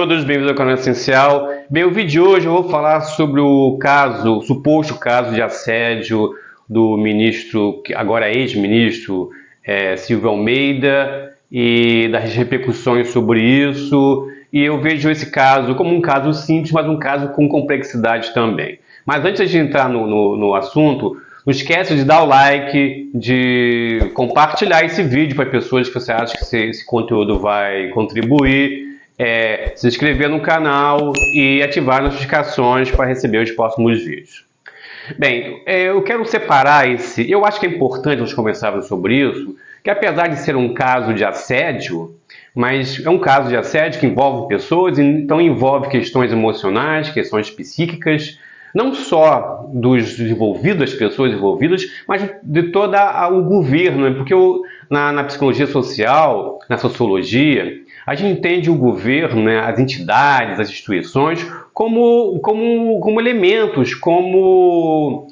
Todos bem-vindos ao canal Essencial. Bem, o vídeo de hoje eu vou falar sobre o suposto caso de assédio do ministro, que agora é ex-ministro, Silvio Almeida, e das repercussões sobre isso. E eu vejo esse caso como um caso simples, mas um caso com complexidade também. Mas antes de entrar no assunto, não esquece de dar o like, de compartilhar esse vídeo para pessoas que você acha que esse conteúdo vai contribuir. Se inscrever no canal e ativar as notificações para receber os próximos vídeos. Bem, eu quero separar eu acho que é importante nós conversarmos sobre isso, que apesar de ser um caso de assédio, mas é um caso de assédio que envolve pessoas, então envolve questões emocionais, questões psíquicas, não só dos envolvidos, das pessoas envolvidas, mas de todo o governo, né? Porque na psicologia social, na sociologia, a gente entende o governo, né, as entidades, as instituições, como elementos, como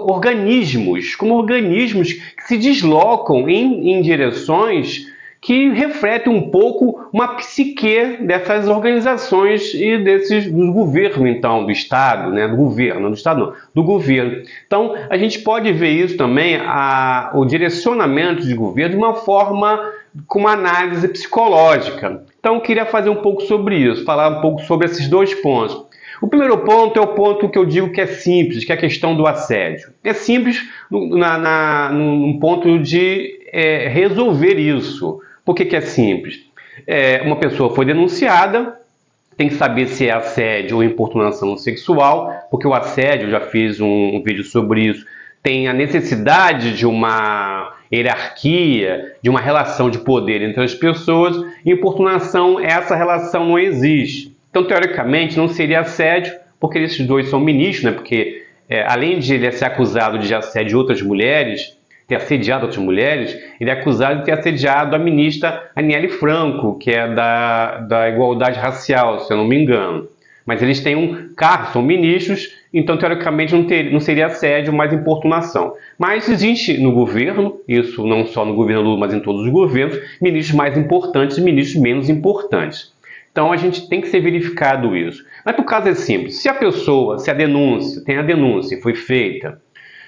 organismos que se deslocam em direções que refletem um pouco uma psique dessas organizações e do governo, então, do Estado, né, do governo, não do Estado não, do governo. Então, a gente pode ver isso também, o direcionamento de governo de uma forma com uma análise psicológica. Então, eu queria fazer um pouco sobre isso, falar um pouco sobre esses dois pontos. O primeiro ponto é o ponto que eu digo que é simples, que é a questão do assédio. É simples num ponto de resolver isso. Por que é simples? Uma pessoa foi denunciada, tem que saber se é assédio ou importunação sexual, porque o assédio, eu já fiz um vídeo sobre isso, tem a necessidade de uma hierarquia, de uma relação de poder entre as pessoas, e importunação, essa relação não existe. Então, teoricamente, não seria assédio, porque esses dois são ministros, né? Porque além de ele ser acusado de assédio de outras mulheres, ter assediado outras mulheres, ele é acusado de ter assediado a ministra Aniele Franco, que é da igualdade racial, se eu não me engano. Mas eles têm um cargo, são ministros, então teoricamente não seria assédio, mas importunação. Mas existe no governo, isso não só no governo Lula, mas em todos os governos, ministros mais importantes e ministros menos importantes. Então a gente tem que ser verificado isso. Mas o caso é simples, se a denúncia foi feita,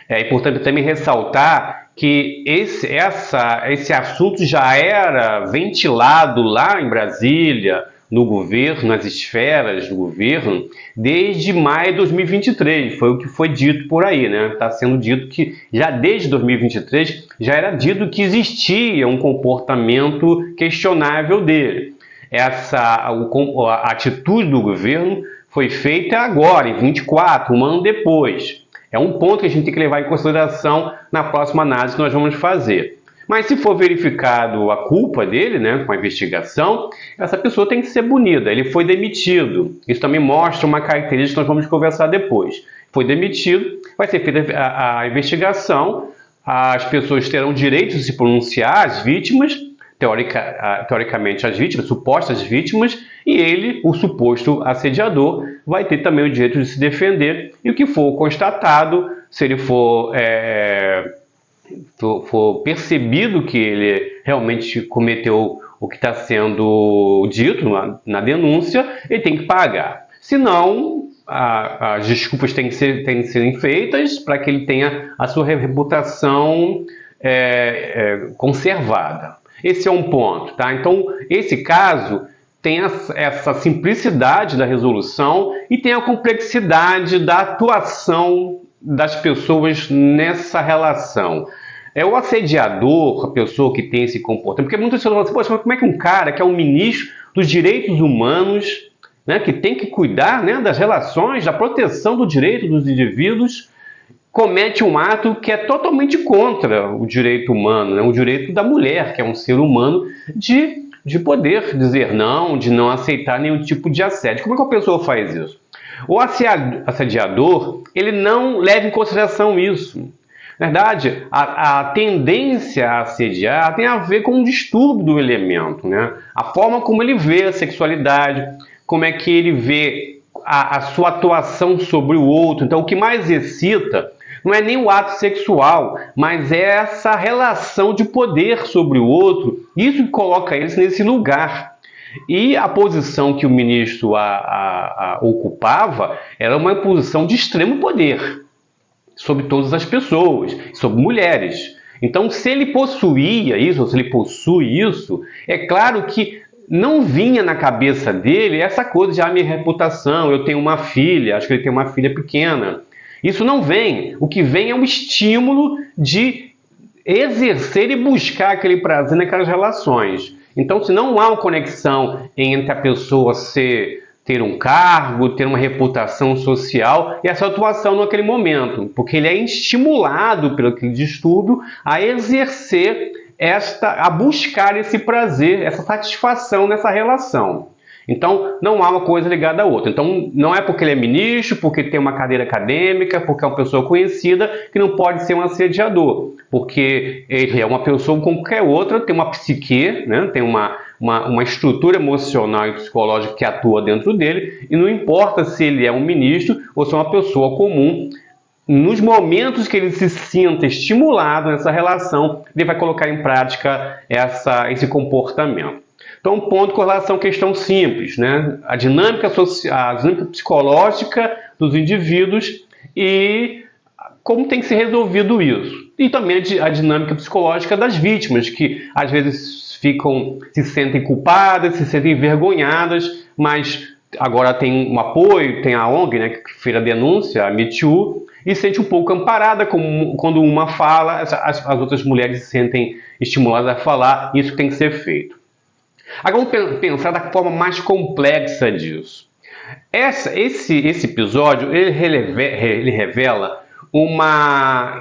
é importante também ressaltar que esse assunto já era ventilado lá em Brasília, no governo, nas esferas do governo, desde maio de 2023, foi o que foi dito por aí, né? Está sendo dito que já desde 2023 já era dito que existia um comportamento questionável dele. A atitude do governo foi feita agora, em 24, um ano depois. É um ponto que a gente tem que levar em consideração na próxima análise que nós vamos fazer. Mas se for verificado a culpa dele, né, com a investigação, essa pessoa tem que ser punida. Ele foi demitido. Isso também mostra uma característica que nós vamos conversar depois. Foi demitido, vai ser feita a investigação, as pessoas terão direito de se pronunciar, as vítimas, teoricamente as vítimas, supostas vítimas, e ele, o suposto assediador, vai ter também o direito de se defender, e o que for constatado, se ele for percebido que ele realmente cometeu o que está sendo dito na denúncia, ele tem que pagar. Senão, as desculpas têm que serem feitas para que ele tenha a sua reputação conservada. Esse é um ponto, tá? Então, esse caso tem essa simplicidade da resolução e tem a complexidade da atuação das pessoas nessa relação. O assediador, a pessoa que tem esse comportamento, porque muitas pessoas falam assim, como é que um cara que é um ministro dos direitos humanos, né, que tem que cuidar, né, das relações, da proteção do direito dos indivíduos, comete um ato que é totalmente contra o direito humano, né? O direito da mulher, que é um ser humano, de poder dizer não, de não aceitar nenhum tipo de assédio. Como é que a pessoa faz isso? O assediador, ele não leva em consideração isso. Na verdade, a tendência a assediar tem a ver com um distúrbio do elemento, né? A forma como ele vê a sexualidade, como é que ele vê a sua atuação sobre o outro. Então, o que mais excita não é nem o ato sexual, mas é essa relação de poder sobre o outro. Isso que coloca eles nesse lugar. E a posição que o ministro ocupava era uma posição de extremo poder sobre todas as pessoas, sobre mulheres. Então, se ele possuía isso, ou se ele possui isso, é claro que não vinha na cabeça dele essa coisa de minha reputação, eu tenho uma filha, acho que ele tem uma filha pequena. Isso não vem. O que vem é um estímulo de exercer e buscar aquele prazer naquelas relações. Então, se não há uma conexão entre a pessoa ter um cargo, ter uma reputação social e essa atuação naquele momento, porque ele é estimulado pelo aquele distúrbio a exercer a buscar esse prazer, essa satisfação nessa relação. Então, não há uma coisa ligada à outra. Então, não é porque ele é ministro, porque tem uma cadeira acadêmica, porque é uma pessoa conhecida, que não pode ser um assediador. Porque ele é uma pessoa como qualquer outra, tem uma psique, né? Tem uma estrutura emocional e psicológica que atua dentro dele, e não importa se ele é um ministro ou se é uma pessoa comum, nos momentos que ele se sinta estimulado nessa relação, ele vai colocar em prática esse comportamento. Então, um ponto com relação à questão simples, né? A dinâmica psicológica dos indivíduos e como tem que ser resolvido isso. E também a dinâmica psicológica das vítimas, que às vezes se sentem culpadas, se sentem envergonhadas, mas agora tem um apoio, tem a ONG, né, que fez a denúncia, a Me Too, e se sente um pouco amparada quando uma fala, as outras mulheres se sentem estimuladas a falar, isso tem que ser feito. Agora vamos pensar da forma mais complexa disso. Esse episódio ele revela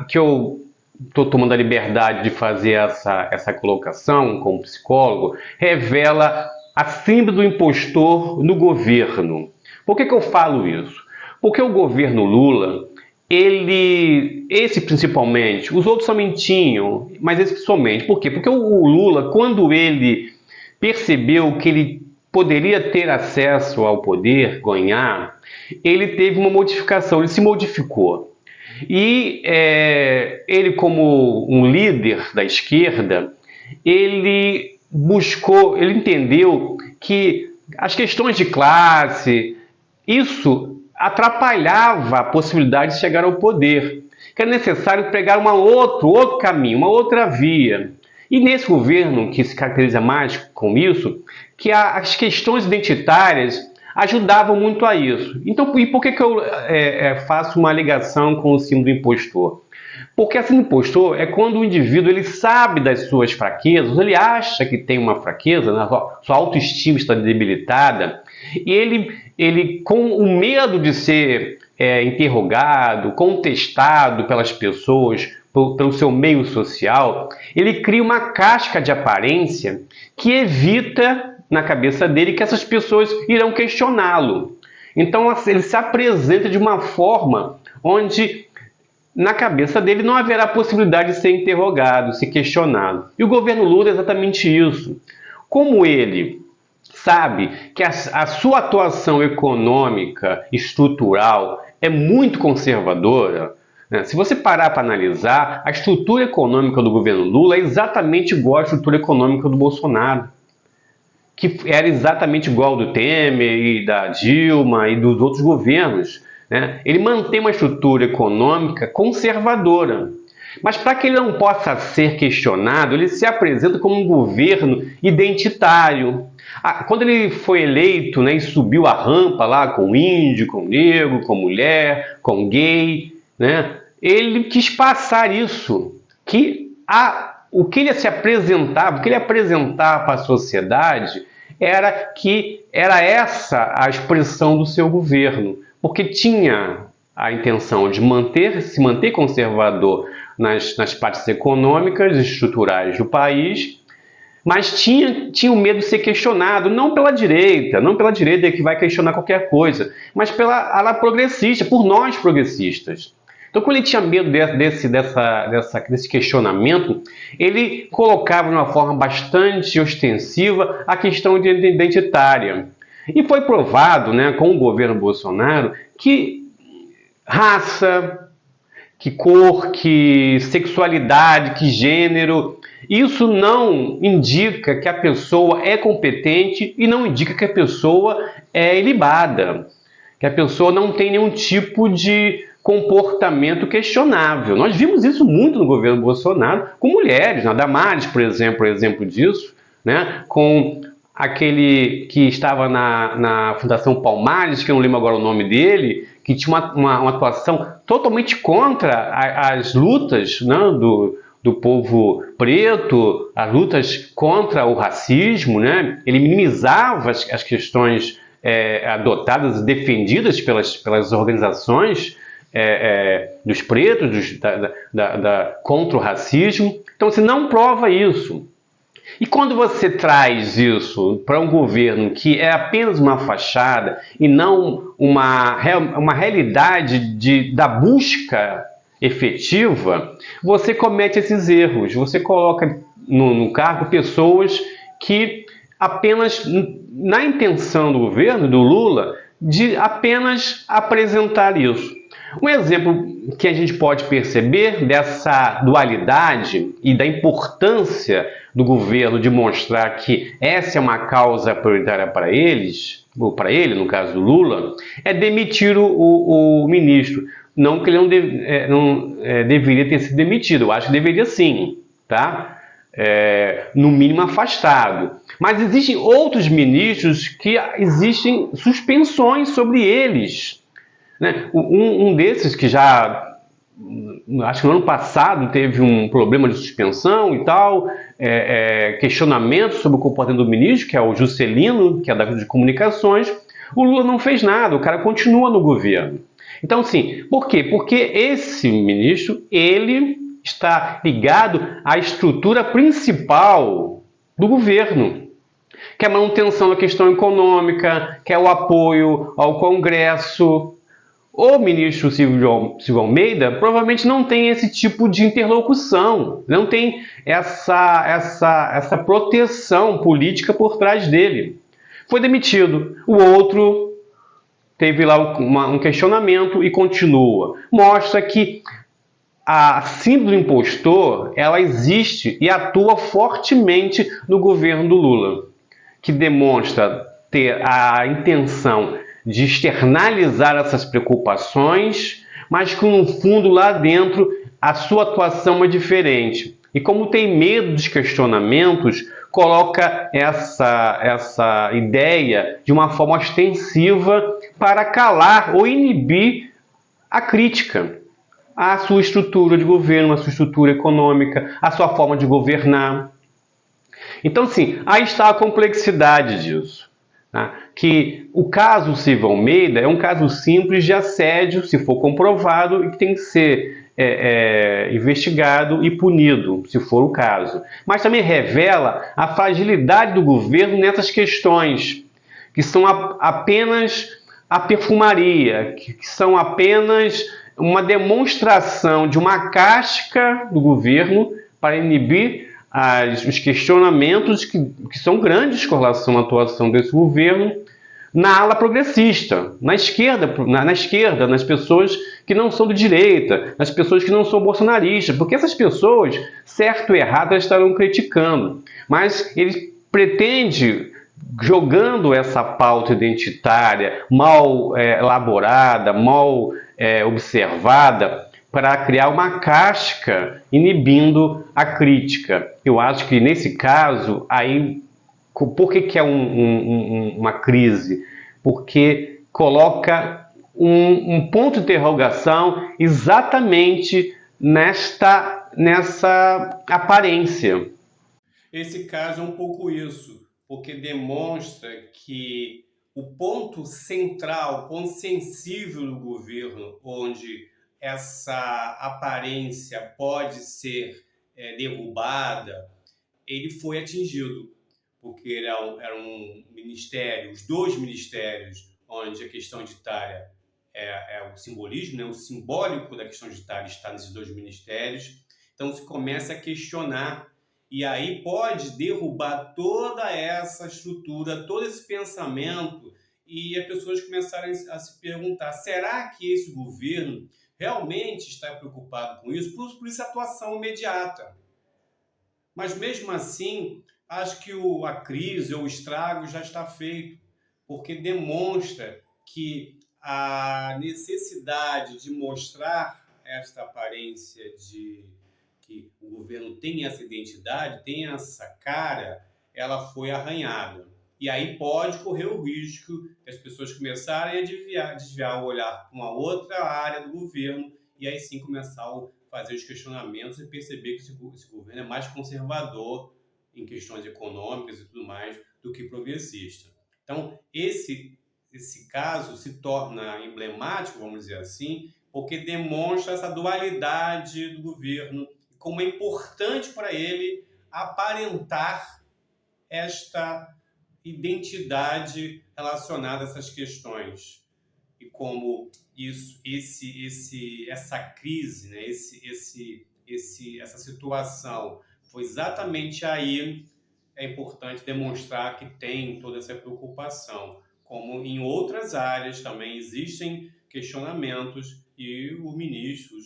que eu estou tomando a liberdade de fazer essa colocação como psicólogo, revela a síndrome do impostor no governo. Por que eu falo isso? Porque o governo Lula, esse principalmente, os outros também tinham, mas esse principalmente. Por quê? Porque o Lula, quando ele percebeu que ele poderia ter acesso ao poder, ganhar, ele teve uma modificação, ele se modificou. E ele, como um líder da esquerda, ele entendeu que as questões de classe, isso atrapalhava a possibilidade de chegar ao poder, que era necessário pegar outro caminho, uma outra via. E nesse governo, que se caracteriza mais com isso, que as questões identitárias ajudavam muito a isso. Então, e por que eu faço uma ligação com o síndrome do impostor? Porque a síndrome do impostor é quando o indivíduo ele sabe das suas fraquezas, ele acha que tem uma fraqueza, né? Sua autoestima está debilitada, e ele com o medo de ser interrogado, contestado pelas pessoas, pelo seu meio social, ele cria uma casca de aparência que evita na cabeça dele que essas pessoas irão questioná-lo. Então ele se apresenta de uma forma onde na cabeça dele não haverá possibilidade de ser interrogado, ser questionado. E o governo Lula é exatamente isso. Como ele sabe que a sua atuação econômica, estrutural, é muito conservadora, né? Se você parar para analisar, a estrutura econômica do governo Lula é exatamente igual à estrutura econômica do Bolsonaro, que era exatamente igual ao do Temer e da Dilma e dos outros governos, né? Ele mantém uma estrutura econômica conservadora. Mas para que ele não possa ser questionado, ele se apresenta como um governo identitário. Quando ele foi eleito, né, e subiu a rampa lá com índio, com negro, com mulher, com gay, né, ele quis passar isso, o que ele se apresentava, o que ele apresentava para a sociedade era essa a expressão do seu governo, porque tinha a intenção de se manter conservador nas partes econômicas e estruturais do país, mas tinha o medo de ser questionado, não pela direita que vai questionar qualquer coisa, mas pela ala progressista, por nós progressistas. Então, quando ele tinha medo desse questionamento, ele colocava de uma forma bastante ostensiva a questão identitária. E foi provado, né, com o governo Bolsonaro, que raça, que cor, que sexualidade, que gênero. Isso não indica que a pessoa é competente e não indica que a pessoa é ilibada, que a pessoa não tem nenhum tipo de comportamento questionável. Nós vimos isso muito no governo Bolsonaro com mulheres, na Damares, por exemplo, é exemplo disso, né? Com aquele que estava na Fundação Palmares, que eu não lembro agora o nome dele, que tinha uma atuação totalmente contra as lutas, né, do povo preto, as lutas contra o racismo, né? Ele minimizava as questões adotadas e defendidas pelas organizações dos pretos, contra o racismo. Então, você não prova isso. E quando você traz isso para um governo que é apenas uma fachada e não uma realidade da busca efetiva, você comete esses erros. Você coloca no cargo pessoas que apenas, na intenção do governo, do Lula, de apenas apresentar isso. Um exemplo que a gente pode perceber dessa dualidade e da importância do governo de mostrar que essa é uma causa prioritária para eles, ou para ele, no caso do Lula, é demitir o ministro. Não que ele não deveria ter sido demitido, eu acho que deveria sim, tá? No mínimo afastado. Mas existem outros ministros que existem suspensões sobre eles. Né? Um desses que já, acho que no ano passado teve um problema de suspensão e tal, questionamento sobre o comportamento do ministro, que é o Juscelino, que é de comunicações, o Lula não fez nada, o cara continua no governo. Então, sim, por quê? Porque esse ministro, ele está ligado à estrutura principal do governo, que é a manutenção da questão econômica, que é o apoio ao Congresso. O ministro Silvio Almeida provavelmente não tem esse tipo de interlocução, não tem essa proteção política por trás dele. Foi demitido. O outro teve lá um questionamento e continua. Mostra que a síndrome do impostor, ela existe e atua fortemente no governo do Lula, que demonstra ter a intenção de externalizar essas preocupações, mas que no fundo lá dentro a sua atuação é diferente. E como tem medo dos questionamentos, coloca essa ideia de uma forma ostensiva para calar ou inibir a crítica à sua estrutura de governo, à sua estrutura econômica, à sua forma de governar. Então, sim, aí está a complexidade disso. Tá? Que o caso Silvio Almeida é um caso simples de assédio, se for comprovado, e que tem que ser investigado e punido, se for o caso. Mas também revela a fragilidade do governo nessas questões, que são apenas a perfumaria, que são apenas uma demonstração de uma casca do governo para inibir os questionamentos que são grandes com relação à atuação desse governo na ala progressista, na esquerda, nas pessoas que não são de direita, nas pessoas que não são bolsonaristas, porque essas pessoas, certo ou errado, elas estarão criticando, mas ele pretende, jogando essa pauta identitária mal elaborada, mal observada, para criar uma casca inibindo a crítica. Eu acho que nesse caso, aí, por que é uma crise? Porque coloca um ponto de interrogação exatamente nessa aparência. Esse caso é um pouco isso, porque demonstra que o ponto central, o ponto sensível do governo, onde essa aparência pode ser derrubada, ele foi atingido, porque era um ministério, os dois ministérios, onde a questão editária é o simbolismo, né? O simbólico da questão editária está nesses dois ministérios. Então se começa a questionar, e aí pode derrubar toda essa estrutura, todo esse pensamento, e as pessoas começarem a se perguntar: será que esse governo realmente está preocupado com isso, por essa atuação imediata. Mas mesmo assim, acho que a crise ou o estrago já está feito, porque demonstra que a necessidade de mostrar esta aparência de que o governo tem essa identidade, tem essa cara, ela foi arranhada. E aí pode correr o risco de as pessoas começarem a desviar o olhar para uma outra área do governo e aí sim começar a fazer os questionamentos e perceber que esse governo é mais conservador em questões econômicas e tudo mais do que progressista. Então, esse caso se torna emblemático, vamos dizer assim, porque demonstra essa dualidade do governo e como é importante para ele aparentar esta identidade relacionada a essas questões e como essa crise, né, essa situação foi exatamente aí, é importante demonstrar que tem toda essa preocupação, como em outras áreas também existem questionamentos e os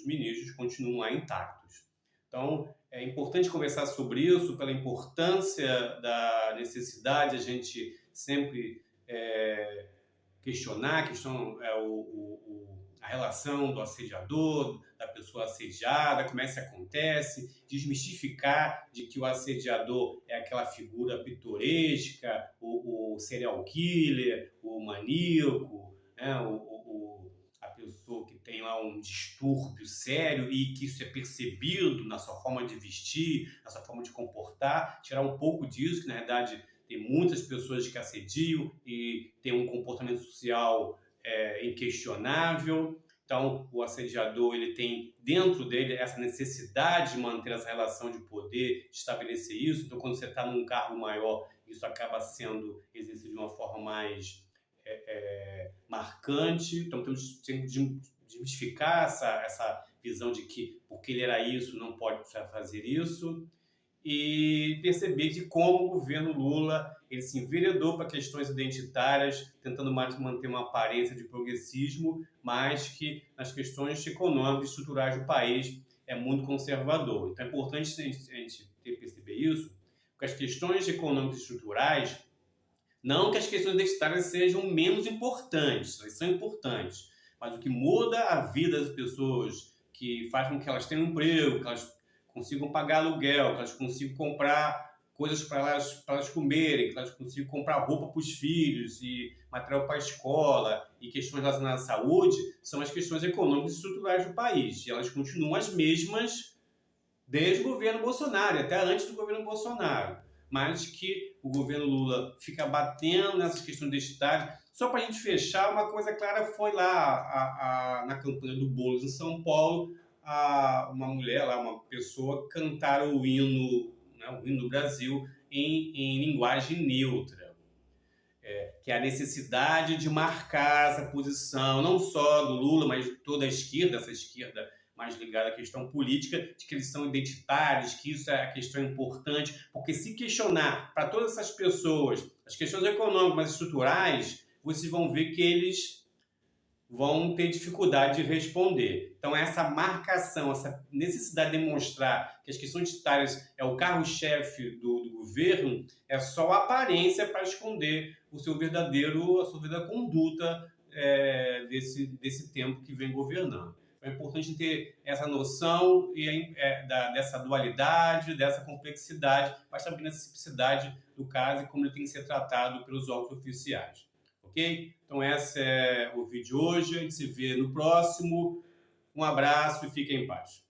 ministros continuam lá intactos. Então, é importante conversar sobre isso, pela importância da necessidade de a gente sempre questionar a relação do assediador, da pessoa assediada, como é que isso acontece, desmistificar de que o assediador é aquela figura pitoresca, o serial killer, o maníaco, né, a pessoa que tem lá um distúrbio sério e que isso é percebido na sua forma de vestir, na sua forma de comportar, tirar um pouco disso, que na verdade tem muitas pessoas que assediam e tem um comportamento social inquestionável. Então, o assediador ele tem dentro dele essa necessidade de manter essa relação de poder, de estabelecer isso. Então, quando você está num cargo maior, isso acaba sendo exercido de uma forma mais marcante. Então, temos que desmistificar essa visão de que porque ele era isso, não pode fazer isso. E perceber de como o governo Lula ele se enveredou para questões identitárias, tentando mais manter uma aparência de progressismo, mas que nas questões econômicas e estruturais do país é muito conservador. Então é importante a gente perceber isso, porque as questões econômicas e estruturais, não que as questões identitárias sejam menos importantes, elas são importantes, mas o que muda a vida das pessoas, que faz com que elas tenham um emprego, que elas consigam pagar aluguel, que elas consigam comprar coisas para elas comerem, que elas consigam comprar roupa para os filhos e material para a escola e questões relacionadas à saúde, são as questões econômicas e estruturais do país. E elas continuam as mesmas desde o governo Bolsonaro, até antes do governo Bolsonaro. Mas que o governo Lula fica batendo nessas questões identitárias. Só para a gente fechar, uma coisa clara foi lá na campanha do Boulos em São Paulo, uma mulher lá, uma pessoa, cantar o hino, né, o hino do Brasil em linguagem neutra. Que é a necessidade de marcar essa posição, não só do Lula, mas de toda a esquerda, essa esquerda mais ligada à questão política, de que eles são identitários, que isso é a questão importante, porque se questionar para todas essas pessoas as questões econômicas, mas estruturais, vocês vão ver que eles vão ter dificuldade de responder. Então, essa marcação, essa necessidade de demonstrar que as questões identitárias é o carro-chefe do governo, é só aparência para esconder a sua verdadeira conduta desse tempo que vem governando. Então, é importante ter essa noção dessa dualidade, dessa complexidade, mas também da simplicidade do caso e como ele tem que ser tratado pelos órgãos oficiais. Ok? Então, esse é o vídeo de hoje. A gente se vê no próximo. Um abraço e fiquem em paz.